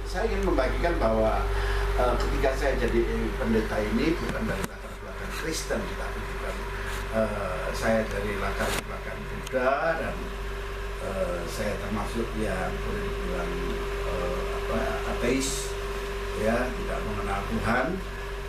saya ingin membagikan bahwa ketika saya jadi pendeta ini bukan dari latar belakang Kristen, tetapi bukan saya dari latar belakang Buddha, dan saya termasuk yang boleh dibilang ateis, ya, tidak mengenal Tuhan.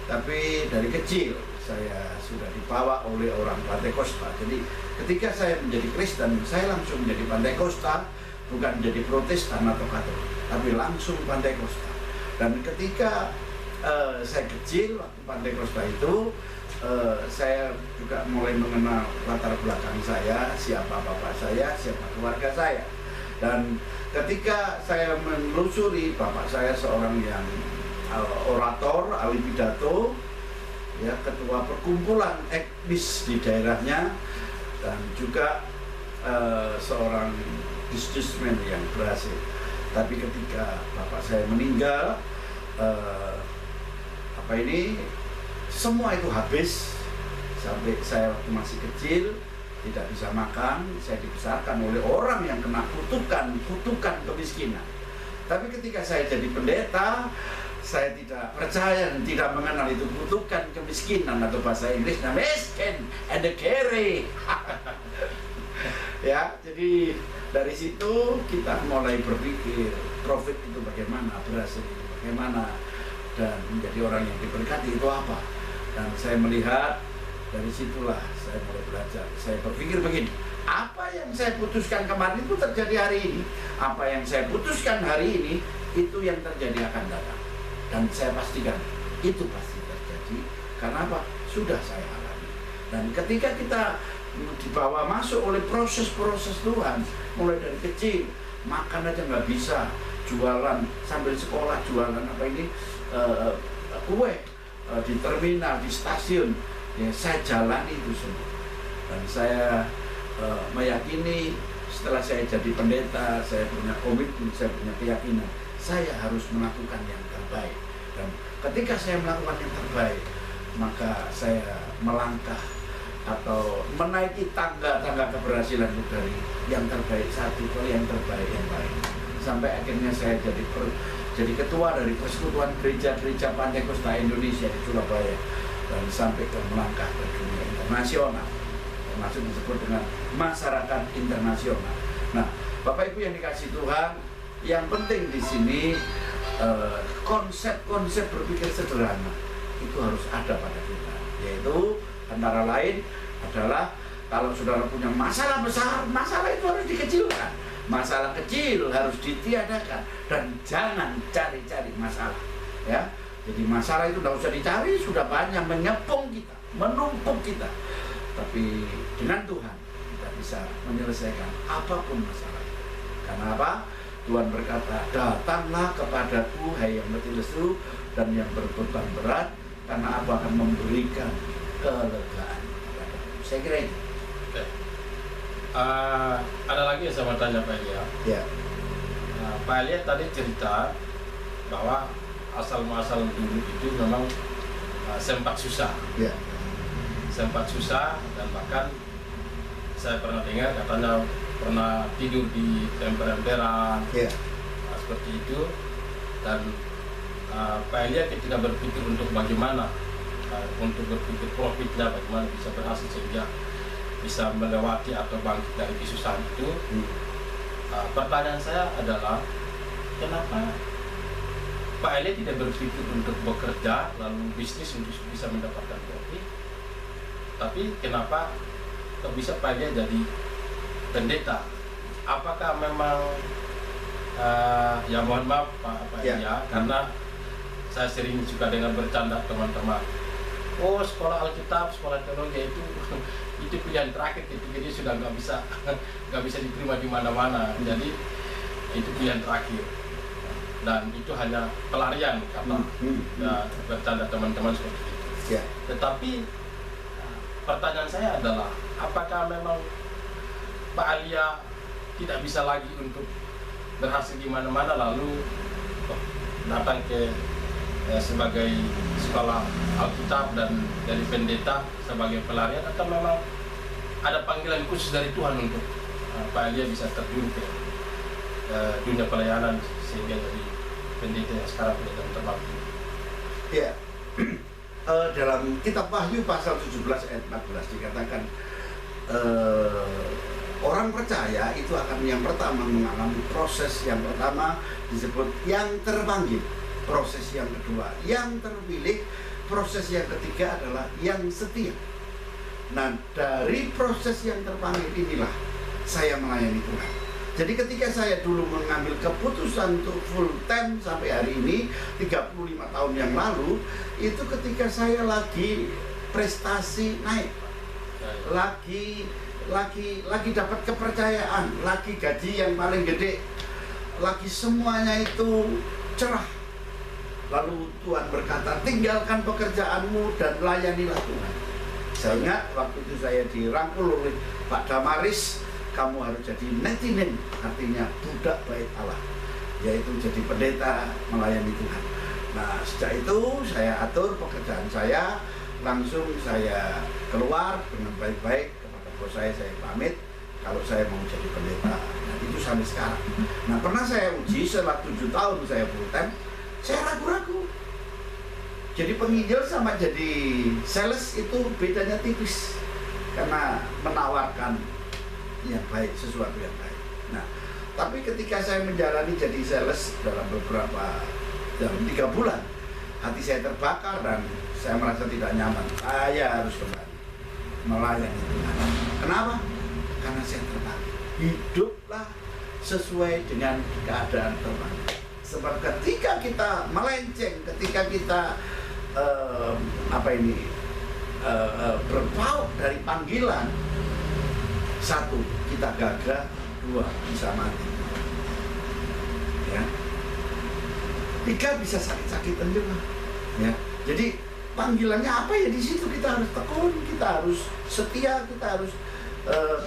Tapi dari kecil saya sudah dibawa oleh orang Pantekosta. Jadi ketika saya menjadi Kristen, saya langsung menjadi Pantekosta, bukan menjadi Protestan atau Katolik, tapi langsung Pantekosta. Dan ketika saya kecil waktu Pantekosta itu, saya juga mulai mengenal latar belakang saya, siapa bapak saya, siapa keluarga saya. Dan ketika saya menelusuri, bapak saya seorang yang orator, ahli pidato, ya, ketua perkumpulan etnis di daerahnya, dan juga seorang businessman yang berhasil. Tapi ketika bapak saya meninggal, semua itu habis. Sampai saya waktu masih kecil tidak bisa makan, saya dibesarkan oleh orang yang kena kutukan kemiskinan. Tapi ketika saya jadi pendeta, saya tidak percaya dan tidak mengenal itu kutukan kemiskinan, atau bahasa Inggrisnya miskin and the carry. Ya, jadi dari situ kita mulai berpikir profit itu bagaimana, berhasil itu bagaimana, dan menjadi orang yang diberkati itu apa. Dan saya melihat dari situlah saya mulai belajar. Saya berpikir begini, apa yang saya putuskan kemarin itu terjadi hari ini, apa yang saya putuskan hari ini itu yang terjadi akan datang. Dan saya pastikan itu pasti terjadi. Karena apa? Sudah saya alami. Dan ketika kita dibawa masuk oleh proses-proses Tuhan, mulai dari kecil, makan aja nggak bisa, jualan sambil sekolah, jualan kue di terminal, di stasiun, ya, saya jalani itu semua. Dan saya meyakini setelah saya jadi pendeta, saya punya komitmen, saya punya keyakinan, saya harus melakukan yang terbaik. Dan ketika saya melakukan yang terbaik, maka saya melangkah atau menaiki tangga-tangga keberhasilan itu dari yang terbaik satu ke yang terbaik yang lain, sampai akhirnya saya jadi ketua dari Persekutuan Gereja-Gereja Pantekosta Indonesia di Surabaya, dan sampai ke melangkah ke dunia internasional, termasuk disebut dengan masyarakat internasional. Nah, Bapak Ibu yang dikasih Tuhan, yang penting di sini konsep-konsep berpikir sederhana itu harus ada pada kita, yaitu antara lain adalah kalau saudara punya masalah besar, masalah itu harus dikecilkan, masalah kecil harus ditiadakan, dan jangan cari-cari masalah, ya. Jadi masalah itu tidak usah dicari, sudah banyak menyepung kita, menumpuk kita. Tapi dengan Tuhan kita bisa menyelesaikan apapun masalah itu. Karena apa? Tuhan berkata, datanglah kepadaku hai yang letih lesu dan yang berbeban berat, karena aku akan memberikan kelegaan kepadamu. Saya kira itu. Oke. Ada lagi yang saya mau tanya Pak Elia. Ya. Pak Elia tadi cerita bahwa asal muasal dulu itu memang sempat susah. Ya. Sempat susah, dan bahkan saya pernah dengar katanya pernah tidur di emper-emperan, Ya. seperti itu. Dan Pak Elia tidak berpikir untuk bagaimana, untuk berpikir profitnya, bagaimana bisa berhasil sehingga bisa melewati atau bangkit dari kesusahan itu. Pertanyaan saya adalah, kenapa Pak Elia tidak berpikir untuk bekerja lalu bisnis untuk bisa mendapatkan profit, tapi kenapa kok bisa Pak Elia jadi pendeta? Apakah memang ya mohon maaf Pak Elia, karena saya sering juga dengan bercanda teman-teman, oh sekolah Alkitab, sekolah teologi itu pilihan terakhir itu, jadi sudah nggak bisa diterima di mana-mana, jadi itu pilihan terakhir, dan itu hanya pelarian kata bercanda teman-teman seperti itu. Ya. Tetapi pertanyaan saya adalah, apakah memang Pak Elia tidak bisa lagi untuk berhasil di mana-mana lalu datang ke sebagai sekolah Alkitab dan dari pendeta sebagai pelarian, atau memang ada panggilan khusus dari Tuhan untuk Pak Elia bisa terjun ke dunia pelayanan sehingga jadi pendeta yang sekarang punya jam terbang tinggi? Ya, dalam kitab Wahyu pasal 17 ayat 14 dikatakan orang percaya itu akan yang pertama mengalami proses yang pertama disebut yang terpanggil, proses yang kedua yang terpilih, proses yang ketiga adalah yang setia. Nah, dari proses yang terpanggil inilah saya melayani Tuhan. Jadi ketika saya dulu mengambil keputusan untuk full time sampai hari ini 35 tahun yang lalu, itu ketika saya lagi prestasi naik, lagi dapat kepercayaan, lagi gaji yang paling gede, lagi semuanya itu cerah. Lalu Tuhan berkata, tinggalkan pekerjaanmu dan layanilah Tuhan. Saya ingat waktu itu saya dirangkul oleh Pak Damaris, kamu harus jadi netinen, artinya budak bait Allah, yaitu jadi pendeta melayani Tuhan. Nah, sejak itu saya atur pekerjaan saya, langsung saya keluar dengan baik-baik kepada bos saya pamit kalau saya mau jadi pendeta. Nah, itu sampai sekarang. Nah, pernah saya uji setelah 7 tahun saya full time, saya ragu-ragu. Jadi penginjil sama jadi sales itu bedanya tipis, karena menawarkan yang baik, sesuatu yang baik. Nah, tapi ketika saya menjalani jadi sales dalam 3 bulan, hati saya terbakar dan saya merasa tidak nyaman. Saya harus kembali melayani Tuhan. Kenapa? Karena saya terpanggil. Hiduplah sesuai dengan keadaan terpanggil. Sebab ketika kita melenceng, ketika kita berpaut dari panggilan, 1, kita gagal, 2, bisa mati, ya. 3, bisa sakit-sakitan juga, ya. Jadi panggilannya apa ya, di situ kita harus tekun, kita harus setia, kita harus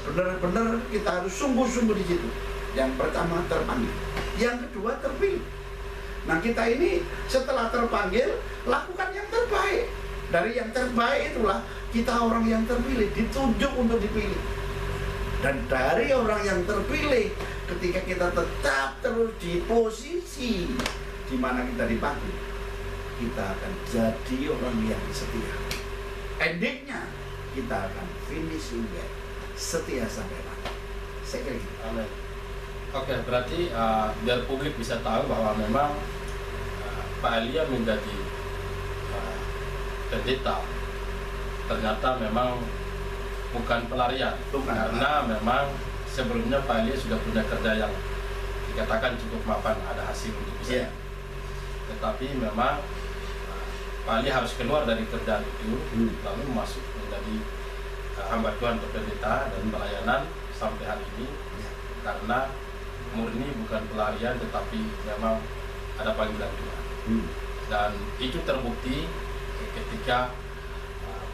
benar-benar, kita harus sungguh-sungguh di situ. Yang pertama terpanggil, yang kedua terpilih. Nah, kita ini setelah terpanggil lakukan yang terbaik. Dari yang terbaik itulah kita orang yang terpilih, ditunjuk untuk dipilih. Dan dari orang yang terpilih, ketika kita tetap terus di posisi di mana kita dipanggil, kita akan jadi orang yang setia. Endingnya kita akan finishing well, setia sampai mati. Saya kira gitu. Amin. Oke, berarti biar publik bisa tahu bahwa memang Pak Elia menjadi pendeta ternyata memang bukan pelarian, karena memang sebelumnya Pak Elia sudah punya kerja yang dikatakan cukup mapan, ada hasil untuk bisa. Tetapi memang Pak Elia harus keluar dari kerjaan itu, lalu masuk menjadi hamba Tuhan atau pendeta dan pelayanan sampai hari ini, karena murni bukan pelarian, tetapi memang ada panggilan Tuhan. Dan itu terbukti ketika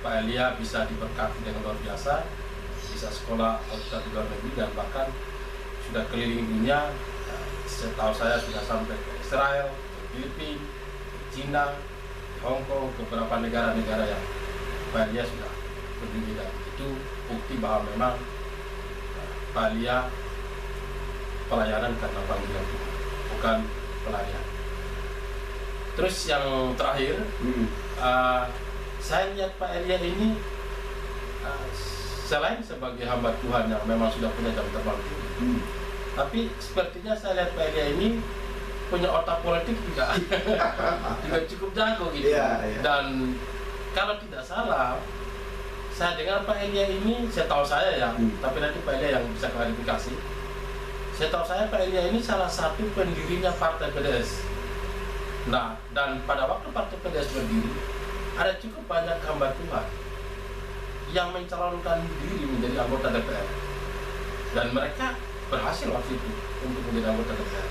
Pak Elia bisa diberkati dengan luar biasa, bisa sekolah di luar negeri, dan bahkan sudah keliling dunia. Setahu saya sudah sampai ke Israel, ke Filipina, ke Cina, ke Hong Kong, ke beberapa negara-negara yang Pak Elia sudah kunjungi, dan itu bukti bahwa memang Pak Elia pelayanan karena panggilan Tuhan, bukan pelarian. Terus yang terakhir, saya lihat Pak Elia ini selain sebagai hamba Tuhan yang memang sudah punya jam terbang tinggi, tapi sepertinya saya lihat Pak Elia ini punya otak politik juga, juga cukup jago gitu. Dan kalau tidak salah, saya dengar Pak Elia ini, saya tahu saya ya, tapi nanti Pak Elia yang bisa klarifikasi. Saya tahu saya Pak Elia ini salah satu pendirinya Partai PDS. Nah, dan pada waktu Partai PDS berdiri, ada cukup banyak hamba Tuhan yang mencalonkan diri menjadi anggota DPR, dan mereka berhasil waktu itu untuk menjadi anggota DPR.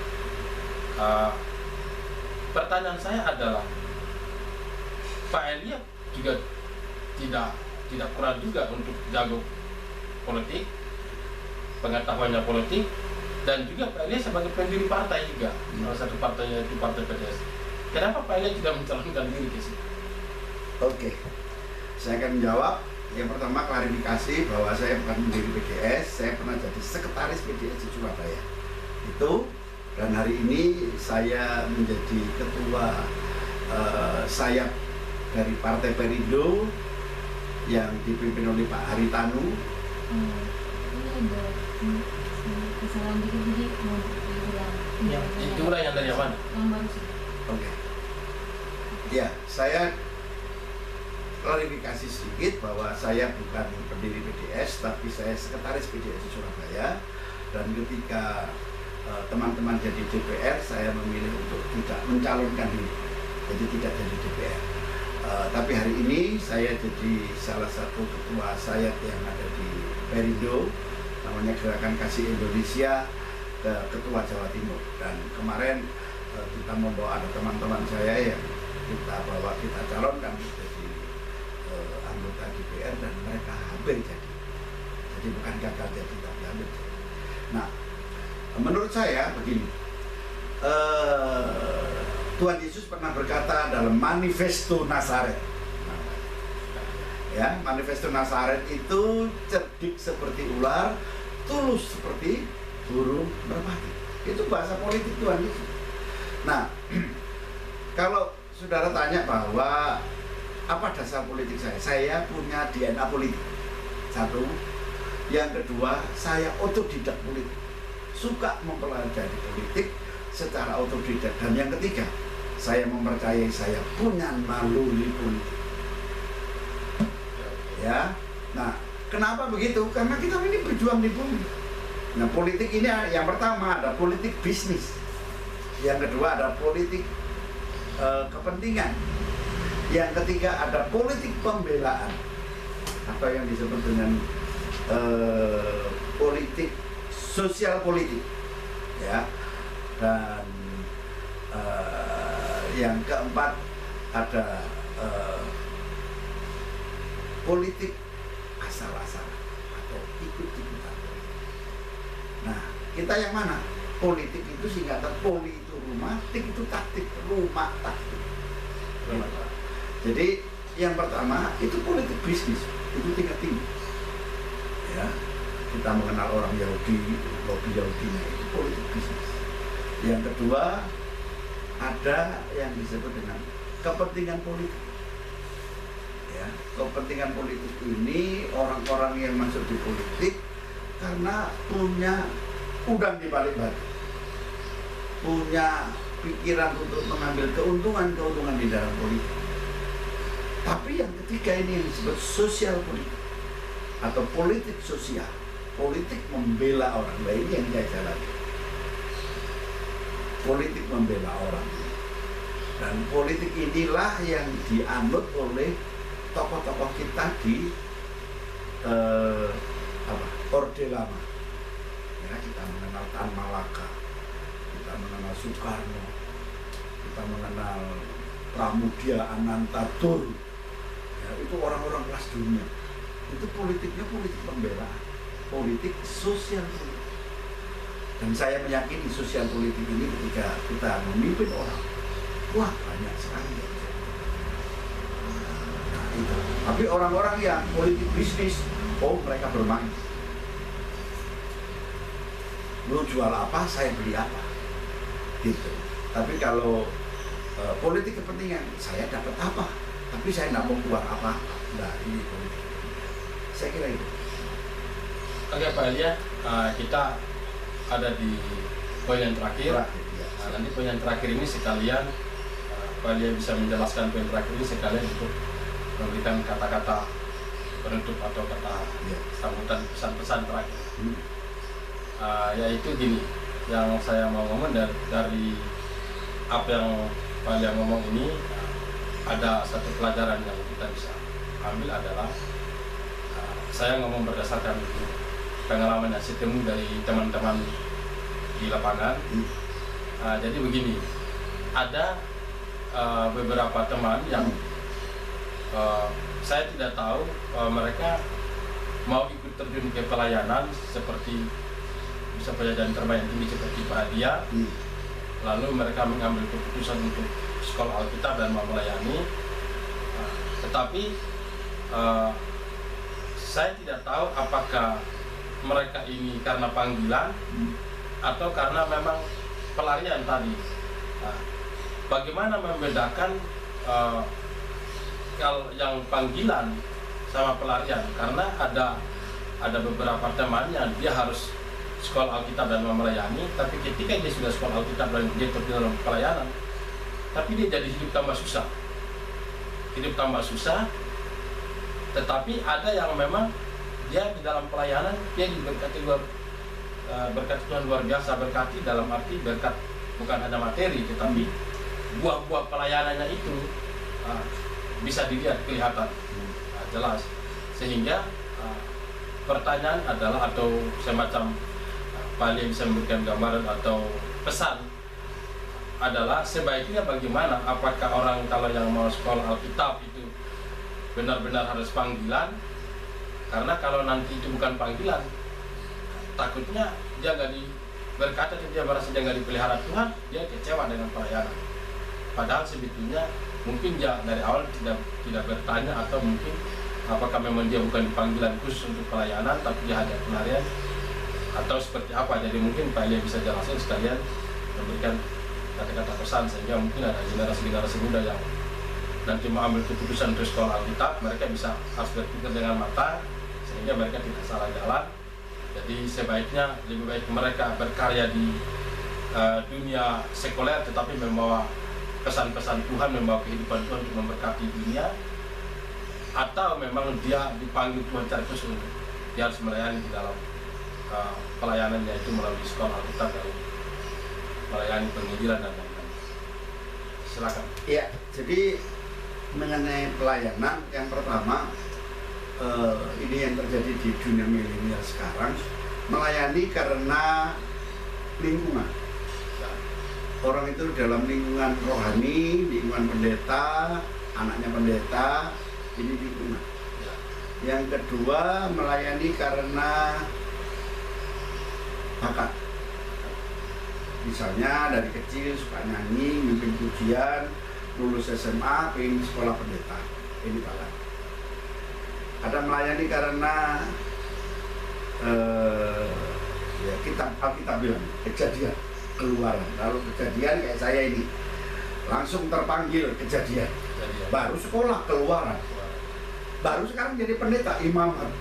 Pertanyaan saya adalah, Pak Elia juga tidak kurang juga untuk jago politik, pengetahuannya politik, dan juga Pak Elia sebagai pendiri partai juga, salah satu partainya itu Partai PDS. Kenapa Pak Elia tidak mencalonkan diri ke situ? Oke, saya akan menjawab. Yang pertama, klarifikasi bahwa saya bukan pendiri PDS, saya pernah jadi sekretaris PDS di Surabaya. Itu Dan hari ini saya menjadi ketua sayap dari Partai Perindo yang dipimpin oleh Pak Haritanu. Ini ada kesalahan dikit, jadi mau diulang. Itu ulah yang dari mana? Yang baru sih. Oke. Ya, saya klarifikasi sedikit bahwa saya bukan pendiri PDS, tapi saya sekretaris PDS di Surabaya. Dan ketika teman-teman jadi DPR, saya memilih untuk tidak mencalonkan diri, jadi tidak jadi DPR. Tapi hari ini saya jadi salah satu ketua sayap yang ada di Perindo, namanya Gerakan Kasih Indonesia, ketua Jawa Timur. Dan kemarin kita membawa ada teman-teman saya yang kita calonkan jadi anggota DPR, dan mereka hampir jadi bukan gagal jadi, tapi hampir jadi. Nah, menurut saya begini, Tuhan Yesus pernah berkata dalam Manifesto Nazaret, ya, Manifesto Nazaret itu cerdik seperti ular, tulus seperti burung merpati. Itu bahasa politik Tuhan Yesus. Nah, kalau saudara tanya bahwa apa dasar politik saya punya DNA politik. Satu. Yang kedua, saya otodidak politik, suka mempelajari politik secara otodidak. Dan yang ketiga, saya mempercayai saya punya naluri politik. Ya, nah, kenapa begitu? Karena kita ini berjuang di bumi. Nah, politik ini yang pertama ada politik bisnis, yang kedua ada politik kepentingan, yang ketiga ada politik pembelaan, atau yang disebut dengan politik sosial politik, ya. Dan yang keempat ada politik asal-asalan atau ikut-ikutan. Nah, kita yang mana? Politik itu singkatan poli itu rumah, tik itu taktik, rumah taktik. Jadi yang pertama itu politik bisnis, itu tingkat tinggi. Ya, kita mengenal orang Yahudi, lobby Yahudinya itu politik bisnis. Yang kedua ada yang disebut dengan kepentingan politik. Ya, kepentingan politik ini orang-orang yang masuk di politik karena punya udang di balik batu, punya pikiran untuk mengambil keuntungan di dalam politik. Tapi yang ketiga ini yang disebut sosial politik atau politik sosial, politik membela orang lain yang dia jalani. Politik membela orang, dan politik inilah yang dianut oleh tokoh-tokoh kita di Orde Lama. Ya, kita mengenal Tan Malaka, kita mengenal Soekarno, kita mengenal Pramudia Anantatur. Ya, itu orang-orang kelas dunia. Itu politiknya politik pembelaan, politik sosial politik. Dan saya meyakini sosial politik ini ketika kita memimpin orang, wah banyak sekali. Nah, itu. Tapi orang-orang yang politik bisnis, oh mereka bermain. Lu jual apa, saya beli apa, gitu. Tapi kalau politik kepentingan, saya dapat apa, tapi saya nggak mau keluar apa. Nah, ini politik. Saya kira itu. Oke Pak Elia, kita ada di poin yang terakhir. Nanti poin yang terakhir ini sekalian Pak Elia bisa menjelaskan poin terakhir ini sekalian untuk memberikan kata-kata penutup atau kata sambutan pesan-pesan terakhir. Yaitu gini, yang saya mau ngomong dari apa yang Pak Elia ngomong ini, ada satu pelajaran yang kita bisa ambil adalah saya ngomong berdasarkan pengalaman hasil temu dari teman-teman di lapangan. Jadi begini, ada beberapa teman yang saya tidak tahu mereka mau ikut terjun ke pelayanan seperti bisa pelayanan terbaik tinggi seperti Pak Adia. Lalu mereka mengambil keputusan untuk sekolah Alkitab dan mau melayani. Tetapi saya tidak tahu apakah mereka ini karena panggilan atau karena memang pelarian tadi. Nah, bagaimana membedakan kalau yang panggilan sama pelarian? Karena ada beberapa temannya dia harus sekolah Alkitab dan melayani, tapi ketika dia sudah sekolah Alkitab dan dia terjun dalam pelayanan, tapi dia jadi hidup tambah susah. Tetapi ada yang memang dia di dalam pelayanan dia diberkati berkat Tuhan luar biasa, berkati dalam arti berkat bukan hanya materi, tetapi buah-buah pelayanannya itu bisa dilihat, kelihatan jelas. Sehingga pertanyaan adalah, atau semacam Pak Ali bisa memberikan gambaran atau pesan adalah sebaiknya bagaimana, apakah orang kalau yang mau sekolah Alkitab itu benar-benar harus panggilan? Karena kalau nanti itu bukan panggilan, takutnya dia nggak berkata, dia merasa dia nggak dipelihara Tuhan, dia kecewa dengan pelayanan. Padahal sebetulnya mungkin dia dari awal tidak bertanya, atau mungkin apakah memang dia bukan dipanggilan khusus untuk pelayanan, tapi dia hanya pelarian, atau seperti apa. Jadi mungkin Pak Elia bisa jelasin sekalian, memberikan kata-kata pesan, sehingga mungkin ada generasi muda yang nanti mau ambil keputusan untuk sekolah Alkitab, mereka bisa harus berpikir dengan mata, sehingga mereka tidak salah jalan. Jadi sebaiknya lebih baik mereka berkarya di dunia sekuler, tetapi membawa pesan-pesan Tuhan, membawa kehidupan Tuhan untuk memberkati dunia, atau memang dia dipanggil Tuhan secara khusus, dia harus melayani di dalam pelayanannya itu melalui sekolah Alkitab dan melayani penginjilan dan lain-lain. Silakan. Ya, jadi mengenai pelayanan, yang pertama ini yang terjadi di dunia milenial sekarang, melayani karena lingkungan. Orang itu dalam lingkungan rohani, lingkungan pendeta, anaknya pendeta, ini lingkungan. Yang kedua, melayani karena bakat. Misalnya dari kecil suka nyanyi, mimpin pujian, lulus SMA, pengen sekolah pendeta, ini bakat. Ada melayani karena ya kita bilang kejadian, keluaran. Kalau kejadian kayak saya ini langsung terpanggil kejadian, baru sekolah keluaran, baru sekarang jadi pendeta, imamat,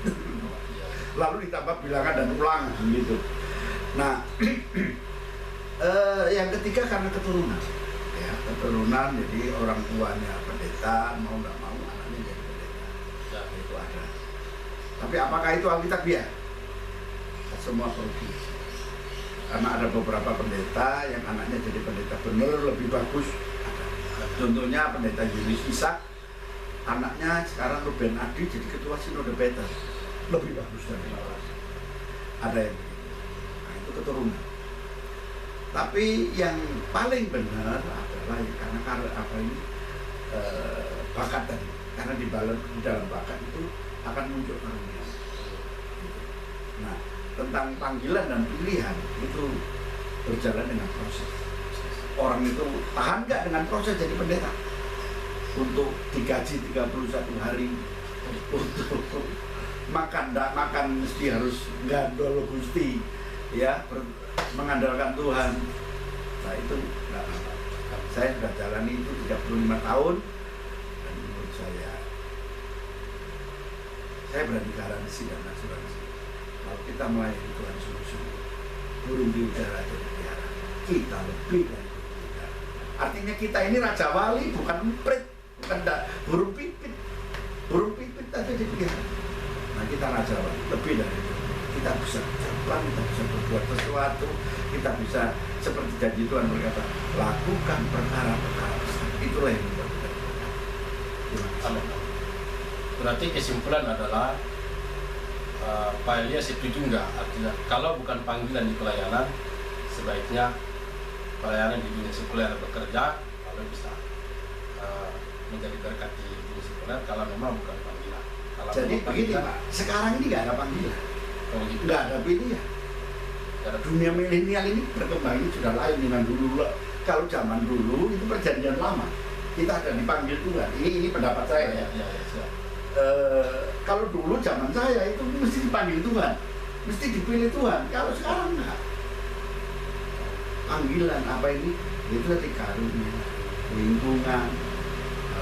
lalu ditambah bilangan dan ulangan gitu. Nah, yang ketiga karena keturunan, ya keturunan, jadi orang tuanya pendeta, mau nggak mau anaknya jadi pendeta, itu ada. Tapi apakah itu Alkitabiah? Semua pergi. Karena ada beberapa pendeta yang anaknya jadi pendeta benar lebih bagus. Contohnya pendeta Julius Ishak, anaknya sekarang Ruben Adi jadi ketua Sinode Peter, lebih bagus dari orang. Ada yang begitu. Nah, itu keturunan. Tapi yang paling benar adalah karena apa ini bakat tadi. Karena di dalam bakat itu akan muncul karunia. Nah, tentang panggilan dan pilihan itu berjalan dengan proses. Orang itu tahan nggak dengan proses jadi pendeta? Untuk digaji 31 hari, untuk makan nggak makan mesti harus gandol gusti, ya mengandalkan Tuhan. Nah itu nggak apa. Saya sudah jalani itu 35 tahun dan menurut saya berani garansi dan asuransi kalau kita melayani Tuhan sungguh-sungguh, burung di udara jadi pelihara, kita lebih dari burung di udara. Artinya kita ini raja wali, bukan emprit, bukan burung pipit. Burung pipit aja dipelihara. Nah kita raja wali, lebih dari itu. Kita bisa terbang, kita bisa berbuat sesuatu, kita bisa seperti janji Tuhan berkata, lakukan perkara-perkara besar. Itulah yang membuat kita berkata. Amin. Berarti kesimpulan adalah Pak Elia setuju nggak? Artinya kalau bukan panggilan di pelayanan, sebaiknya pelayanan di dunia sekuler bekerja, lalu bisa menjadi berkat di dunia sekuler kalau memang bukan panggilan. Kalau jadi begini Pak, sekarang ini nggak ada panggilan, nggak ada pilihan. Dunia milenial ini berkembang ini sudah lain dengan dulu. Kalau zaman dulu itu perjanjian lama, kita ada dipanggil Tuhan. Ini pendapat saya ya. Kalau dulu zaman saya itu mesti dipanggil Tuhan, mesti dipilih Tuhan. Kalau sekarang enggak. panggilan apa ini? Itu tadi karunia, lingkungan,